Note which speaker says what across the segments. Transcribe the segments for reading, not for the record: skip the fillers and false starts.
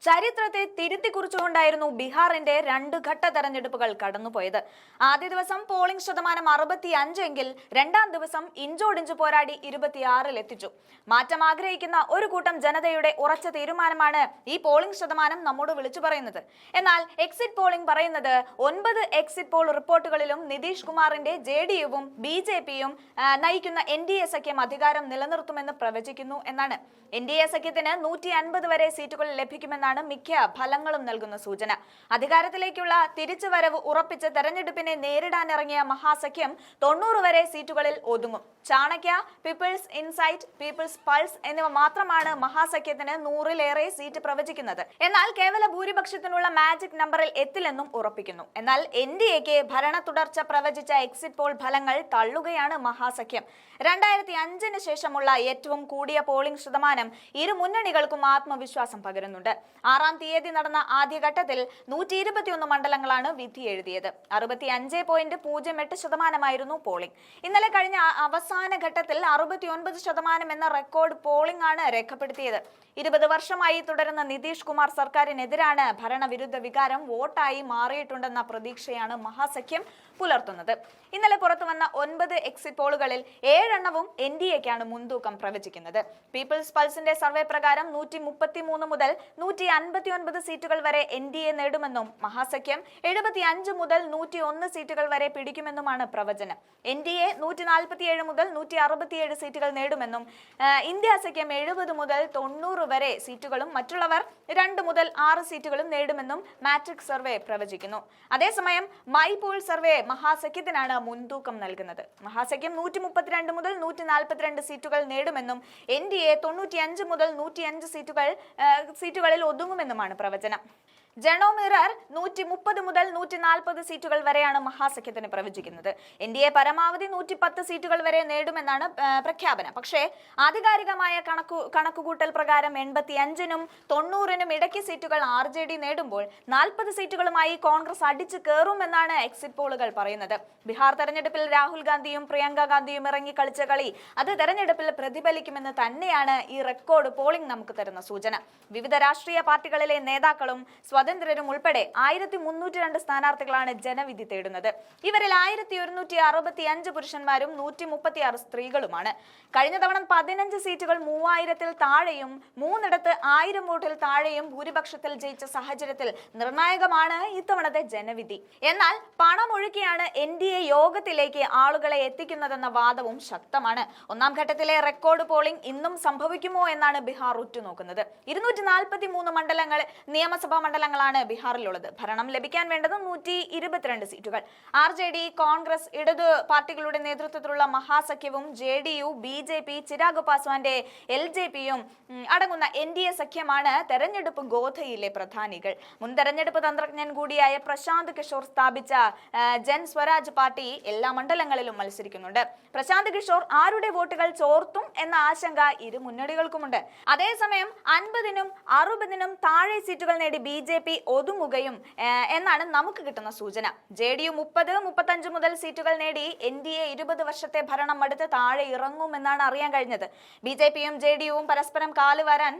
Speaker 1: ചരിത്രത്തെ തിരുത്തി കുറിച്ചുകൊണ്ടായിരുന്നു ബീഹാറിന്റെ രണ്ട് ഘട്ട തെരഞ്ഞെടുപ്പുകൾ കടന്നുപോയത്. ആദ്യ ദിവസം പോളിംഗ് ശതമാനം 65 എങ്കിൽ രണ്ടാം ദിവസം ഇഞ്ചോടിഞ്ച് പോരാടി 26-ൽ എത്തിച്ചു. മാറ്റം ആഗ്രഹിക്കുന്ന ഒരു കൂട്ടം ജനതയുടെ ഉറച്ച തീരുമാനമാണ് ഈ പോളിംഗ് ശതമാനം നമ്മോട് വിളിച്ചു പറയുന്നത്. എന്നാൽ എക്സിറ്റ് പോളിംഗ് പറയുന്നത് 9 എക്സിറ്റ് പോൾ റിപ്പോർട്ടുകളിലും നിതീഷ് കുമാറിന്റെ ജെഡിയുവും ബിജെപിയും നയിക്കുന്ന NDA സഖ്യം അധികാരം നിലനിർത്തുമെന്ന് പ്രവചിക്കുന്നു എന്നാണ്. NDA സഖ്യത്തിന് 150 വരെ സീറ്റുകൾ ലഭിക്കുമെന്നാണ് മിക്ക ഫലങ്ങളും നൽകുന്ന സൂചന. അധികാരത്തിലേക്കുള്ള തിരിച്ചുവരവ് ഉറപ്പിച്ച് തെരഞ്ഞെടുപ്പിനെ നേരിടാനിറങ്ങിയ മഹാസഖ്യം 90 വരെ സീറ്റുകളിൽ ഒതുങ്ങും. Chanakya, People's Insight, People's Pulse എന്നിവ മാത്രമാണ് മഹാസഖ്യത്തിന് 100-ലേറെ സീറ്റ് പ്രവചിക്കുന്നത്. എന്നാൽ കേവല ഭൂരിപക്ഷത്തിനുള്ള മാജിക് നമ്പറിൽ എത്തില്ലെന്നും ഉറപ്പിക്കുന്നു. എന്നാൽ NDAക്ക് ഭരണ തുടർച്ച പ്രവചിച്ച എക്സിറ്റ് പോൾ ഫലങ്ങൾ തള്ളുകയാണ് മഹാസഖ്യം. 2005-ന് ശേഷമുള്ള ഏറ്റവും കൂടിയ പോളിംഗ് ശതമാനം ഇരു മുന്നണികൾക്കും ആത്മവിശ്വാസം പകരുന്നുണ്ട്. 6-ാം തീയതി നടന്ന ആദ്യഘട്ടത്തിൽ 121 മണ്ഡലങ്ങളാണ് വിധി എഴുതിയത്. 65.08% പോളിംഗ്. ഇന്നലെ കഴിഞ്ഞ അവസാന ഘട്ടത്തിൽ 69% എന്ന റെക്കോർഡ് പോളിംഗ് ആണ് രേഖപ്പെടുത്തിയത്. 20 വർഷമായി തുടരുന്ന നിതീഷ് കുമാർ സർക്കാരിനെതിരാണ് ഭരണവിരുദ്ധ വികാരം വോട്ടായി മാറിയിട്ടുണ്ടെന്ന പ്രതീക്ഷയാണ് മഹാസഖ്യം പുലർത്തുന്നത്. ഇന്നലെ പുറത്തുവന്ന 9 എക്സിറ്റ് പോളുകളിൽ 7 എണ്ണവും NDAക്കാണ് മുൻതൂക്കം പ്രവചിക്കുന്നത്. പീപ്പിൾസ് പൾസിന്റെ സർവേ പ്രകാരം 133 മുതൽ 159 സീറ്റുകൾ വരെ NDA നേടുമെന്നും മഹാസഖ്യം 75 മുതൽ 101 സീറ്റുകൾ വരെ പിടിക്കുമെന്നുമാണ് പ്രവചനം. NDA 147 മുതൽ 167 സീറ്റുകൾ നേടുമെന്നും ഇന്ത്യ സഖ്യം 70 മുതൽ 90 വരെ സീറ്റുകളും മറ്റുള്ളവർ 2 മുതൽ 6 സീറ്റുകളും നേടുമെന്നും മാട്രിക്സ് സർവേ പ്രവചിക്കുന്നു. അതേസമയം മൈ പോൾ സർവേ മഹാസഖ്യത്തിനാണ് മുൻതൂക്കം നൽകുന്നത്. മഹാസഖ്യം 132 മുതൽ 142 സീറ്റുകൾ നേടുമെന്നും NDA 95 മുതൽ 105 സീറ്റുകളിൽ ഒതുങ്ങുമെന്നുമാണ് പ്രവചനം. ജനോ മിറർ 130 മുതൽ 140 സീറ്റുകൾ വരെയാണ് മഹാസഖ്യത്തിന് പ്രവചിക്കുന്നത്. NDA പരമാവധി 110 സീറ്റുകൾ വരെ നേടുമെന്നാണ് പ്രഖ്യാപനം. പക്ഷേ ആധികാരികമായ കണക്കുകൂട്ടൽ പ്രകാരം 85-നും 90-നും ഇടയ്ക്ക് സീറ്റുകൾ RJD നേടുമ്പോൾ 40 സീറ്റുകളുമായി കോൺഗ്രസ് അടിച്ചു കയറുമെന്നാണ് എക്സിറ്റ് പോളുകൾ പറയുന്നത്. ബീഹാർ തെരഞ്ഞെടുപ്പിൽ രാഹുൽ ഗാന്ധിയും പ്രിയങ്ക ഗാന്ധിയും ഇറങ്ങി കളിച്ച കളി അത് തെരഞ്ഞെടുപ്പിൽ പ്രതിഫലിക്കുമെന്ന് തന്നെയാണ് ഈ റെക്കോർഡ് പോളിംഗ് നമുക്ക് തരുന്ന സൂചന. വിവിധ രാഷ്ട്രീയ പാർട്ടികളിലെ നേതാക്കളും സ്വതന്ത്രരും ഉൾപ്പെടെ 1302 സ്ഥാനാർത്ഥികളാണ് ജനവിധി തേടുന്നത്. ഇവരിൽ 1165 പുരുഷന്മാരും 136 സ്ത്രീകളുമാണ്. കഴിഞ്ഞ തവണ 15 സീറ്റുകൾ 3000-ൽ താഴെയും 3ഇടത്ത് 1000 വോട്ടിൽ താഴെയും ഭൂരിപക്ഷത്തിൽ ജയിച്ച സാഹചര്യത്തിൽ നിർണായകമാണ് ഇത്തവണത്തെ ജനവിധി. എന്നാൽ പണമൊഴുക്കിയാണ് NDA യോഗത്തിലേക്ക് ആളുകളെ എത്തിക്കുന്നതെന്ന വാദവും ശക്തമാണ്. ഒന്നാം ഘട്ടത്തിലെ റെക്കോർഡ് പോളിംഗ് ഇന്നും സംഭവിക്കുമോ എന്നാണ് ബീഹാർ ഉറ്റുനോക്കുന്നത്. 243 നിയമസഭാ മണ്ഡലങ്ങളാണ് ബീഹാറിലുള്ളത്. ഭരണം ലഭിക്കാൻ വേണ്ടത് 122 സീറ്റുകൾ. RJD, കോൺഗ്രസ്, ഇടതു പാർട്ടികളുടെ നേതൃത്വത്തിലുള്ള മഹാസഖ്യവും JDU, BJP, ചിരാഗ് പാസ്വാന്റെ LJPയും അടങ്ങുന്ന NDA സഖ്യമാണ് തെരഞ്ഞെടുപ്പ് ഗോധയിലെ പ്രധാനികൾ. മുൻ തെരഞ്ഞെടുപ്പ് തന്ത്രജ്ഞൻ കൂടിയായ പ്രശാന്ത് കിഷോർ സ്ഥാപിച്ച ജൻ സ്വരാജ് പാർട്ടി എല്ലാ മണ്ഡലങ്ങളിലും മത്സരിക്കുന്നുണ്ട്. പ്രശാന്ത് കിഷോർ ആരുടെ വോട്ടുകൾ ചോർത്തും എന്ന ആശങ്ക ഇരു മുന്നണികൾക്കുമുണ്ട്. അതേസമയം 50-നും 60-നും താഴെ സീറ്റുകൾ നേടി BJP ഒതുങ്ങുകയും എന്നാണ് നമുക്ക് കിട്ടുന്ന സൂചന. JDU 30-35 മുതൽ സീറ്റുകൾ നേടി NDA 20 വർഷത്തെ ഭരണം അടുത്ത് താഴെ ഇറങ്ങുമെന്നാണ് അറിയാൻ കഴിഞ്ഞത്. BJPയും JDUവും പരസ്പരം കാലുവാരാൻ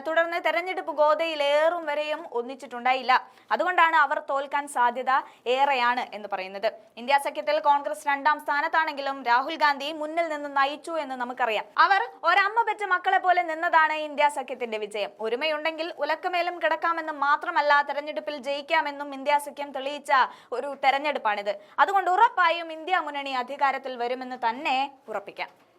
Speaker 1: തുടർന്ന് തെരഞ്ഞെടുപ്പ് ഗോതയിലേറും വരെയും ഒന്നിച്ചിട്ടുണ്ടായില്ല. അതുകൊണ്ടാണ് അവർ തോൽക്കാൻ സാധ്യത ഏറെയാണ് എന്ന് പറയുന്നത്. ഇന്ത്യ സഖ്യത്തിൽ കോൺഗ്രസ് 2ാം സ്ഥാനത്താണെങ്കിലും രാഹുൽ ഗാന്ധി മുന്നിൽ നിന്ന് നയിച്ചു എന്ന് നമുക്കറിയാം. അവർ ഒരമ്മ പെറ്റ മക്കളെ പോലെ നിന്നതാണ് ഇന്ത്യ സഖ്യത്തിന്റെ വിജയം. ഒരുമയുണ്ടെങ്കിൽ ഉലക്കമേലും കിടക്കാമെന്നും മാത്രമല്ല തെരഞ്ഞെടുപ്പിൽ ജയിക്കാമെന്നും ഇന്ത്യ സഖ്യം തെളിയിച്ച ഒരു തെരഞ്ഞെടുപ്പാണിത്. അതുകൊണ്ട് ഉറപ്പായും ഇന്ത്യ മുന്നണി അധികാരത്തിൽ വരുമെന്ന് തന്നെ ഉറപ്പിക്കാം.